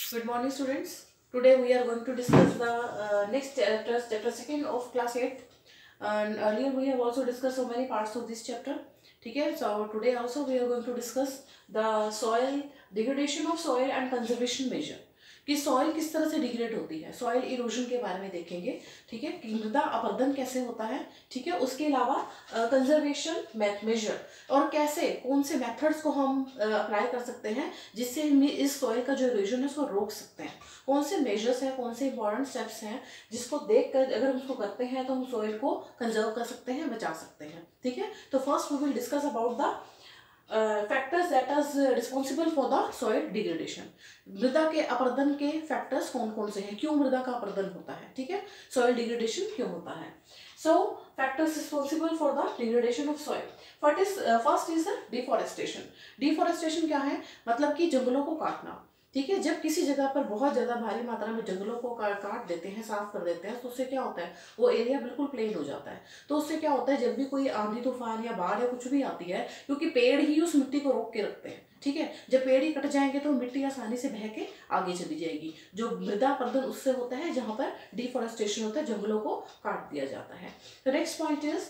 Good morning, students. Today we are going to discuss the next chapter second of class 8. And earlier we have also discussed so many parts of this chapter. Okay, so today also we are going to discuss the soil degradation of soil and conservation measure. कि soil किस तरह से degrade होती है, soil erosion के बारे में देखेंगे. ठीक है, कि मृदा अपरदन कैसे होता है. ठीक है, उसके अलावा कंजर्वेशन मेजर और कैसे कौन से मेथड्स को हम अप्लाई कर सकते हैं जिससे इस सॉइल का जो इरोजन है उसको रोक सकते हैं. कौन से मेजर्स हैं, कौन से इंपॉर्टेंट स्टेप्स हैं जिसको देख कर अगर हम उसको करते हैं तो हम सॉइल को कंजर्व कर सकते हैं, बचा सकते हैं. ठीक है, तो first we will discuss about the factors that is responsible for the soil degradation. मृदा के अपरदन के फैक्टर्स कौन कौन से हैं, क्यों मृदा का अपरदन होता है. ठीक है, सॉइल डिग्रेडेशन क्यों होता है. सो factors responsible for the degradation of soil. First is deforestation. Deforestation क्या है, मतलब कि जंगलों को काटना. ठीक है, जब किसी जगह पर बहुत ज़्यादा भारी मात्रा में जंगलों को काट देते हैं, साफ कर देते हैं, तो उससे क्या होता है, वो एरिया बिल्कुल प्लेन हो जाता है. तो उससे क्या होता है, जब भी कोई आंधी तूफान या बाढ़ या कुछ भी आती है, क्योंकि पेड़ ही उस मिट्टी को रोक के रखते हैं. ठीक है, जब पेड़ ही कट जाएंगे तो मिट्टी आसानी से बह के आगे चली जाएगी. जो मृदा अपरदन उससे होता है जहाँ पर डिफॉरेस्टेशन होता है, जंगलों को काट दिया जाता है. तो next point is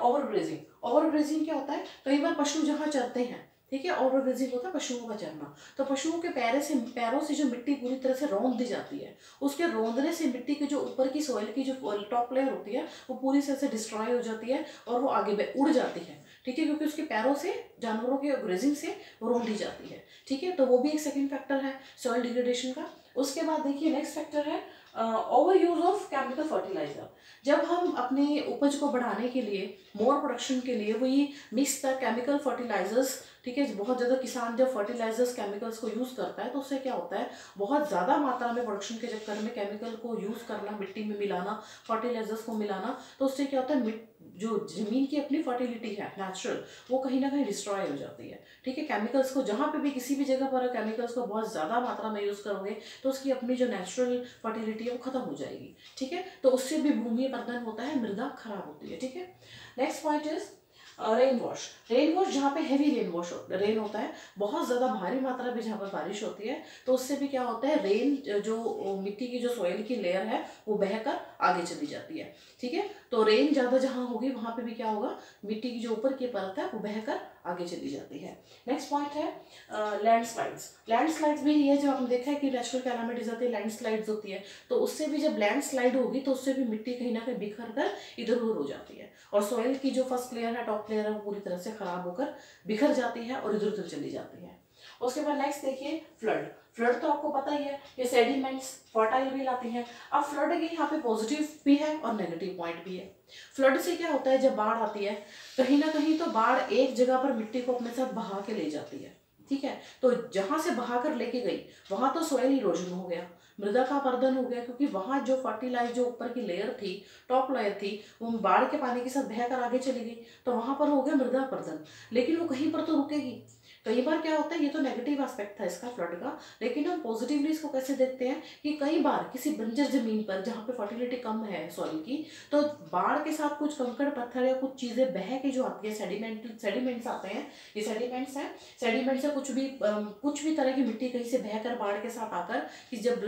overgrazing. Overgrazing क्या होता है, कई बार पशु जहाँ चरते हैं, ठीक है, ओवरग्रेजिंग होता है पशुओं का चरना. तो पशुओं के पैरों से जो मिट्टी पूरी तरह से रौंद दी जाती है, उसके रौंदने से मिट्टी की जो ऊपर की सॉइल की जो टॉप लेयर होती है वो पूरी तरह से डिस्ट्रॉय हो जाती है और वो आगे उड़ जाती है. ठीक है, क्योंकि उसके पैरों से जानवरों के ग्रेजिंग से वो रौंदी जाती है. ठीक है, तो वो भी एक सेकेंड फैक्टर है सॉइल डिग्रेडेशन का. उसके बाद देखिए नेक्स्ट फैक्टर है over use of chemical fertiliser. जब हम अपने उपज को बढ़ाने के लिए, मोर प्रोडक्शन के लिए वही मिक्स द केमिकल फर्टिलाइजर्स. ठीक है, बहुत ज़्यादा किसान जब फर्टिलाइजर्स केमिकल्स को यूज़ करता है तो उससे क्या होता है, बहुत ज़्यादा मात्रा में प्रोडक्शन के चक्कर में केमिकल को यूज़ करना, मिट्टी में मिलाना, फर्टिलाइजर्स को मिलाना, तो उससे क्या होता है, जो ज़मीन की अपनी फर्टिलिटी है नेचुरल, वो कहीं ना कहीं डिस्ट्रॉय हो जाती है. ठीक है, केमिकल्स को जहाँ पे भी किसी भी जगह पर केमिकल्स को बहुत ज़्यादा मात्रा में यूज़ करोगे तो उसकी अपनी जो नेचुरल फर्टिलिटी है वो खत्म हो जाएगी. ठीक है, तो उससे भी भूमि अपरदन होता है, मृदा खराब होती है. ठीक है, next point is rain wash. Rain wash जहाँ पे हैवी रेन होता है, बहुत ज़्यादा भारी मात्रा में जहाँ पर बारिश होती है, तो उससे भी क्या होता है, रेन जो मिट्टी की जो सॉइल की लेयर है वो बहकर आगे चली जाती है. ठीक है, तो रेन ज़्यादा जहाँ होगी वहाँ पे भी क्या होगा, मिट्टी की जो ऊपर की परत है वो बहकर आगे चली जाती है. नेक्स्ट पॉइंट है लैंडस्लाइड्स. लैंडस्लाइड्स भी ये जो हमने देखा है कि नेचुरल कैलामिटीज आती है, लैंडस्लाइड्स होती है, तो उससे भी जब लैंडस्लाइड होगी तो उससे भी मिट्टी कहीं ना कहीं बिखर कर इधर उधर हो जाती है और सॉइल की जो फर्स्ट लेयर है, टॉप लेयर है, वो पूरी तरह से खराब होकर बिखर जाती है और इधर उधर चली जाती है. उसके बाद नेक्स्ट देखिए फ्लड. फ्लड तो आपको पता ही है, ये सेडिमेंट्स फर्टाइल भी लाती हैं. अब फ्लड के यहाँ पे पॉजिटिव भी है और नेगेटिव पॉइंट भी है. फ्लड से क्या होता है, जब बाढ़ आती है कहीं ना कहीं तो बाढ़ एक जगह पर मिट्टी को अपने साथ बहा के ले जाती है. ठीक है, तो जहां से बहा कर लेके गई वहां तो सॉइल इरोजन हो गया, मृदा का अपरदन हो गया, क्योंकि वहां जो फर्टिलाइज जो ऊपर की लेयर थी, टॉप लेयर थी, वो बाढ़ के पानी के साथ बहकर आगे चली गई, तो वहां पर हो गया मृदा अपरदन. लेकिन वो कहीं पर तो रुकेगी. कई बार क्या होता है, ये तो नेगेटिव एस्पेक्ट था इसका फ्लड का, लेकिन हम पॉजिटिवली इसको कैसे देखते हैं कि कई बार किसी बंजर जमीन पर जहाँ पे फर्टिलिटी कम है सॉइल की, तो बाढ़ के साथ कुछ कंकड़ पत्थर या कुछ चीजें बह के जो आती है, सेडिमेंट्स आते हैं, ये सेडिमेंट्स हैं. सेडिमेंट से कुछ भी तरह की मिट्टी कहीं से बहकर बाढ़ के साथ आकर कि जब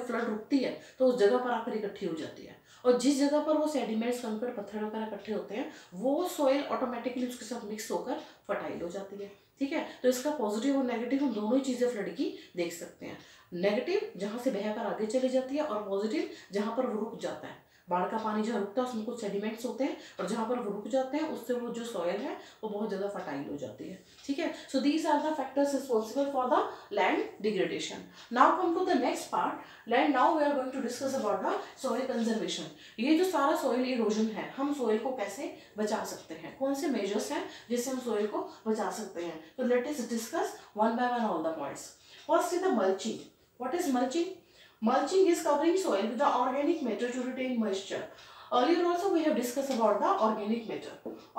फ्लड रुकती है तो उस जगह पर आकर इकट्ठी हो जाती है, और जिस जगह पर वो सेडिमेंट्स कंकड़ पत्थर वगैरह इकट्ठे होते हैं वो सॉइल ऑटोमेटिकली उसके साथ मिक्स होकर फर्टाइल हो जाती है. ठीक है, तो इसका पॉजिटिव और नेगेटिव हम दोनों ही चीजें फ्लड की देख सकते हैं. नेगेटिव जहां से बहकर आगे चली जाती है और पॉजिटिव जहां पर वो रुक जाता है. बाढ़ का पानी जहाँ रुकता है उसमें कुछ सेडिमेंट्स होते हैं और जहाँ पर वो रुक जाते हैं उससे वो जो सॉइल है वो बहुत ज़्यादा फर्टाइल हो जाती है. ठीक है, so these are the factors responsible for the land degradation. Now come to the next part land. Now we are going to discuss about the soil conservation. ये जो सारा सॉइल इरोजन है, हम सॉइल को कैसे बचा सकते हैं, कौन से मेजर्स हैं जिससे हम सॉइल को बचा सकते हैं. तो let us discuss one by one all the points. First is the mulching. What is mulching? Mulching is covering soil with the organic matter to retain moisture. Earlier also we have discussed about the organic matter.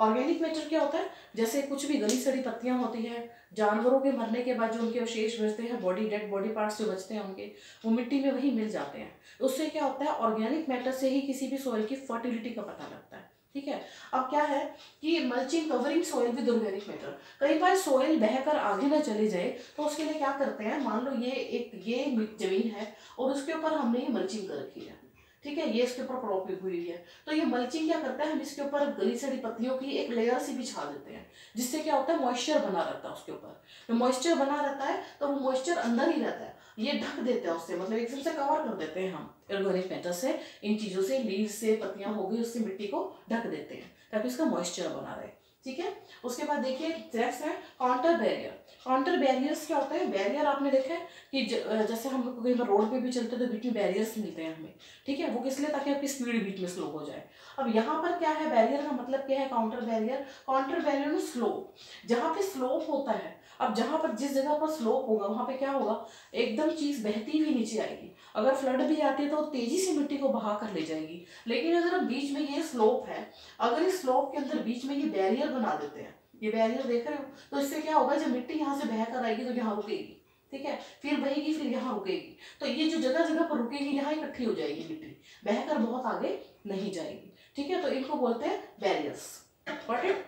Organic matter क्या होता है, जैसे कुछ भी गली सड़ी पत्तियां होती हैं, जानवरों के मरने के बाद जो उनके अवशेष बचते हैं, डेड बॉडी पार्ट्स जो बचते हैं उनके, वो मिट्टी में वही मिल जाते हैं. उससे क्या होता है, ऑर्गेनिक मैटर से ही किसी भी सॉइल की फर्टिलिटी का पता लगता है. ठीक है। अब क्या है कि mulching covering soil with organic matter. कई बार सोइल बहकर आगे ना चले जाए तो उसके लिए क्या करते हैं, मान लो ये जमीन है और उसके ऊपर हमने ये मल्चिंग कर रखी है, ठीक है, ये इसके ऊपर क्रॉप उगी हुई है, तो ये मल्चिंग क्या करता है, हम इसके ऊपर गली सड़ी पत्तियों की एक लेयर सी बिछा देते हैं, जिससे क्या होता है मॉइस्चर बना रहता है उसके ऊपर। तो मॉइस्चर बना रहता है तो वो मॉइस्चर अंदर ही रहता है, ये ढक देते हैं उससे, मतलब एकदम से कवर कर देते हैं हम ऑर्गेनिक मैटर से, इन चीजों से, लीव्स से, पत्तियां हो गई, उससे मिट्टी को ढक देते हैं ताकि उसका मॉइस्चर बना रहे, ठीक है। उसके बाद देखिए नेक्स्ट है काउंटर बैरियर। काउंटर बैरियर्स क्या होता है, बैरियर आपने देखा है कि जैसे हम लोग कहीं रोड पे भी चलते हैं तो बीच में बैरियर्स मिलते हैं हमें, ठीक है, वो किस लिए, ताकि आपकी स्पीड बीच में स्लो हो जाए। अब यहाँ पर क्या है, बैरियर का मतलब क्या है, काउंटर बैरियर। काउंटर बैरियर में स्लोप, जहाँ पे स्लोप होता है, अब जहाँ पर जिस जगह पर स्लोप होगा वहाँ पे क्या होगा, एकदम चीज बहती हुई नीचे आएगी, अगर फ्लड भी आती है तो तेजी से मिट्टी को बहा कर ले जाएगी। लेकिन अगर हम बीच में ये स्लोप है, अगर इस स्लोप के अंदर बीच में ये बैरियर बना देते हैं, ये बैरियर देख रहे हो, तो इससे क्या होगा, जब मिट्टी यहाँ से बह कर आएगी तो यहाँ रुकेगी, ठीक है, फिर बहेगी, फिर यहाँ रुकेगी, तो ये जो जगह जगह पर रुकेगी यहाँ इकट्ठी हो जाएगी मिट्टी, बहकर बहुत आगे नहीं जाएगी, ठीक है, तो इनको बोलते हैं barriers. Got it.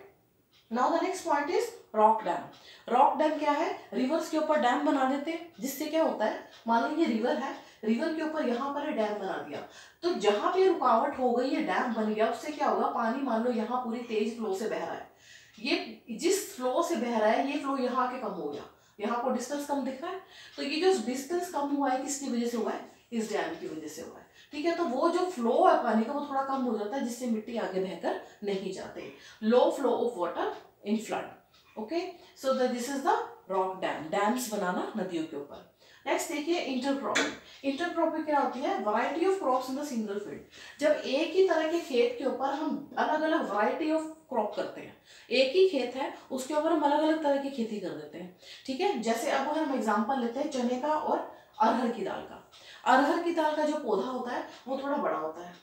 Now the next point is rock dam. Rock dam क्या है, रिवर्स के ऊपर डैम बना देते हैं, जिससे क्या होता है, मान लो ये रिवर है, रिवर के ऊपर यहाँ पर डैम बना दिया, तो जहां पे रुकावट हो गई, ये डैम बन गया, उससे क्या होगा, पानी मान लो यहाँ पूरी तेज फ्लो से बह रहा है, ये जिस फ्लो से बह रहा है ये फ्लो यहाँ के कम हो गया, यहाँ को डिस्टेंस कम दिख रहा है, तो ये जो डिस्टेंस कम हुआ है किसकी वजह से हुआ है, इस डैम की वजह से हुआ है, ठीक है, तो वो जो फ्लो है पानी का वो थोड़ा कम हो जाता है, जिससे मिट्टी आगे बहकर नहीं जाते। Low flow of water in flood, okay, so this is the rock dam, dams बनाना नदियों के ऊपर। नेक्स्ट देखिए इंटरक्रॉपिंग। इंटरक्रॉपिंग क्या होती है, variety of crops in the single field. जब एक ही तरह के खेत के ऊपर हम अलग अलग वैरायटी ऑफ क्रॉप करते हैं, एक ही खेत है उसके ऊपर हम अलग अलग तरह की खेती कर देते हैं, ठीक है। जैसे अब अगर हम एग्जांपल लेते हैं चने का और अरहर की दाल का, अरहर की दाल का जो पौधा होता है वो थोड़ा बड़ा होता है,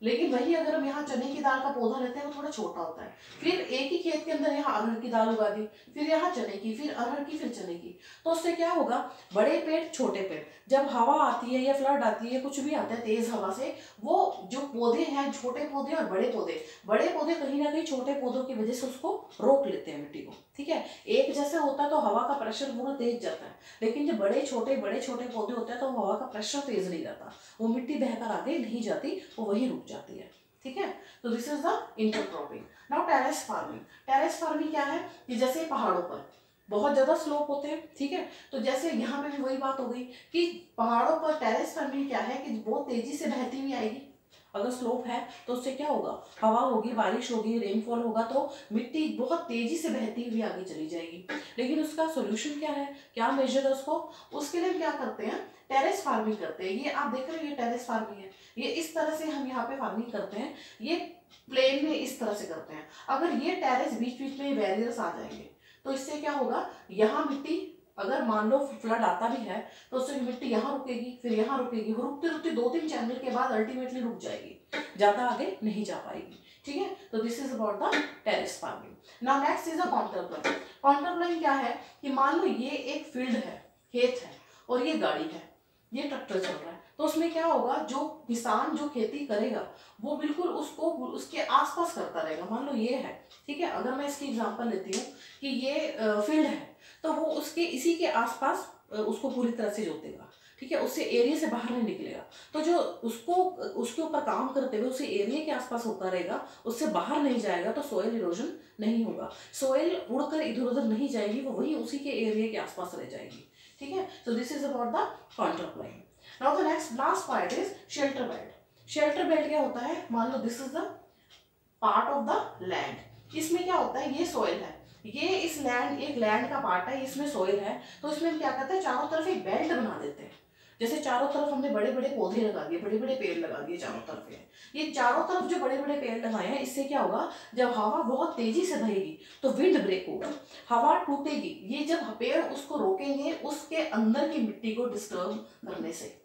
लेकिन वही अगर हम यहाँ चने की दाल का पौधा लेते हैं वो थोड़ा छोटा होता है। फिर एक ही खेत के अंदर यहाँ अरहर की दाल उगा दी, फिर यहाँ चने की, फिर अरहर की, फिर चने की, तो उससे क्या होगा, बड़े पेड़ छोटे पेड़, जब हवा आती है या फ्लड आती है, कुछ भी आता है तेज हवा से, वो जो पौधे हैं, छोटे पौधे और बड़े पौधे कहीं ना कहीं छोटे पौधों की वजह से उसको रोक लेते हैं मिट्टी को, ठीक है। एक जैसे होता है तो हवा का प्रेशर पूरा तेज जाता है, लेकिन जब बड़े छोटे पौधे होते हैं तो हवा का प्रेशर तेज नहीं रहता, वो मिट्टी बहकर आगे नहीं जाती, वो वही रुक जाती है, ठीक है। तो this is the intercropping. Now terrace farming. Terrace farming क्या है कि जैसे पहाड़ों पर बहुत ज्यादा स्लोप होते हैं, ठीक है, तो जैसे यहाँ पे भी वही बात हो गई कि पहाड़ों पर टेरेस फार्मिंग क्या है कि बहुत तेजी से बहती हुई आएगी, अगर स्लोप है तो उससे क्या होगा, हवा होगी, बारिश होगी, रेनफॉल होगा, तो मिट्टी बहुत तेजी से बहती हुई आगे चली जाएगी। लेकिन उसका सोल्यूशन क्या है, क्या मेजर है उसको, उसके लिए हम क्या करते हैं, टेरेस फार्मिंग करते हैं। ये आप देख रहे हो ये टेरेस फार्मिंग है, ये इस तरह से हम यहाँ पे फार्मिंग करते हैं, ये प्लेन में इस तरह से करते हैं। अगर ये टेरेस बीच बीच में बैरियर्स आ जाएंगे तो इससे क्या होगा, यहाँ मिट्टी अगर मान लो फ्लड आता भी है तो उससे मिट्टी यहाँ रुकेगी, फिर यहाँ रुकेगी, वो रुकते रुकते 2-3 चैनल के बाद अल्टीमेटली रुक जाएगी, ज्यादा आगे नहीं जा पाएगी, ठीक है। तो this is about the terrace farming. Now next is a counter प्लाइंग। Counter प्लाइंग क्या है कि मान लो ये एक फील्ड है, खेत है, और ये गाड़ी है, ये ट्रैक्टर चल रहा है, तो उसमें क्या होगा, जो किसान जो खेती करेगा वो बिल्कुल उसको उसके आसपास करता रहेगा। मान लो ये है, ठीक है, अगर मैं इसकी एग्जांपल लेती हूँ कि ये फील्ड है, तो वो उसके इसी के आसपास उसको पूरी तरह से जोतेगा, ठीक है, उससे एरिया से बाहर नहीं निकलेगा, तो जो उसको उसके ऊपर काम करते हुए उसे एरिया के आसपास होता रहेगा, उससे बाहर नहीं जाएगा, तो सोयल इरोजन नहीं होगा, सोयल उड़कर इधर उधर नहीं जाएगी, वो वही उसी के एरिया के आसपास रह जाएगी, ठीक है। So this is about the contour ploughing. Now the next last part is shelter belt. Shelter belt क्या होता है, मान लो this is the part of the land, इसमें क्या होता है, ये सोइल है, ये इस लैंड एक लैंड का पार्ट है, इसमें सोइल है, तो इसमें हम क्या करते हैं, चारों तरफ एक बेल्ट बना देते हैं। जैसे चारों तरफ हमने बड़े बड़े पौधे लगा दिए, बड़े बड़े पेड़ लगा दिए चारों तरफ, ये चारों तरफ जो बड़े बड़े पेड़ लगाए हैं, इससे क्या होगा, जब हवा बहुत तेजी से बहेगी तो विंड ब्रेक होगा, हवा टूटेगी, ये जब पेड़ उसको रोकेंगे उसके अंदर की मिट्टी को डिस्टर्ब करने से,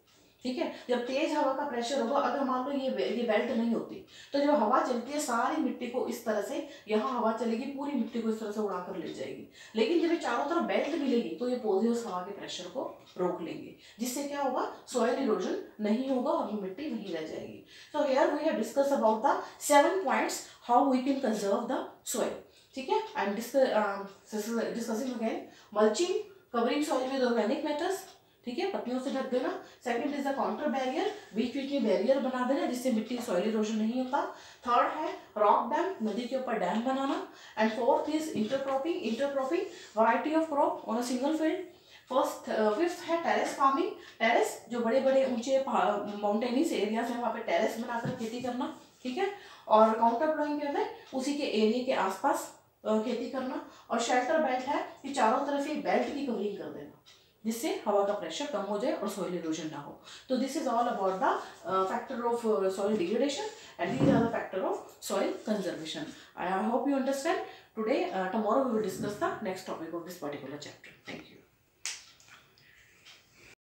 ठीक है। जब तेज हवा का प्रेशर होगा, अगर मान लो ये बेल्ट नहीं होती तो जब हवा चलती है सारी मिट्टी को इस तरह से, यहाँ हवा चलेगी पूरी मिट्टी को इस तरह से उड़ा कर ले जाएगी। लेकिन जब ये चारों तरफ बेल्ट मिलेगी तो ये पौधे उस हवा के प्रेशर को रोक लेंगे, जिससे क्या होगा, सॉइल इरोजन नहीं होगा और वो मिट्टी वहीं रह जाएगी। So here we have discuss about the 7 points how we can conserve the soil. ठीक है, I am discussing again mulching, covering soil with organic methods, ठीक है, पत्तियों से ढक देना। Second is the contour barrier, बीच बीच में बैरियर बना देना जिससे मिट्टी सॉइल इरोजन नहीं होता। थर्ड है रॉक डैम, नदी के ऊपर dam banana. And fourth is intercropping variety of crop on a single field. Fifth है टेरेस फार्मिंग, टेरेस जो बड़े बड़े ऊंचे माउंटेनियस एरियाज है वहाँ पे टेरेस बनाकर खेती करना, ठीक है। और काउंटर प्लॉइंग क्या है, उसी के एरिया के आसपास खेती करना। और शेल्टर बेल्ट है कि चारों तरफ एक बेल्ट की कवरिंग कर देना जिससे हवा का प्रेशर कम हो जाए और सॉइल इरोजन ना हो। तो this is all about the factor of soil degradation and these are the factor of soil conservation. I hope you understand. Today, tomorrow we will discuss the next topic of this particular chapter. Thank you.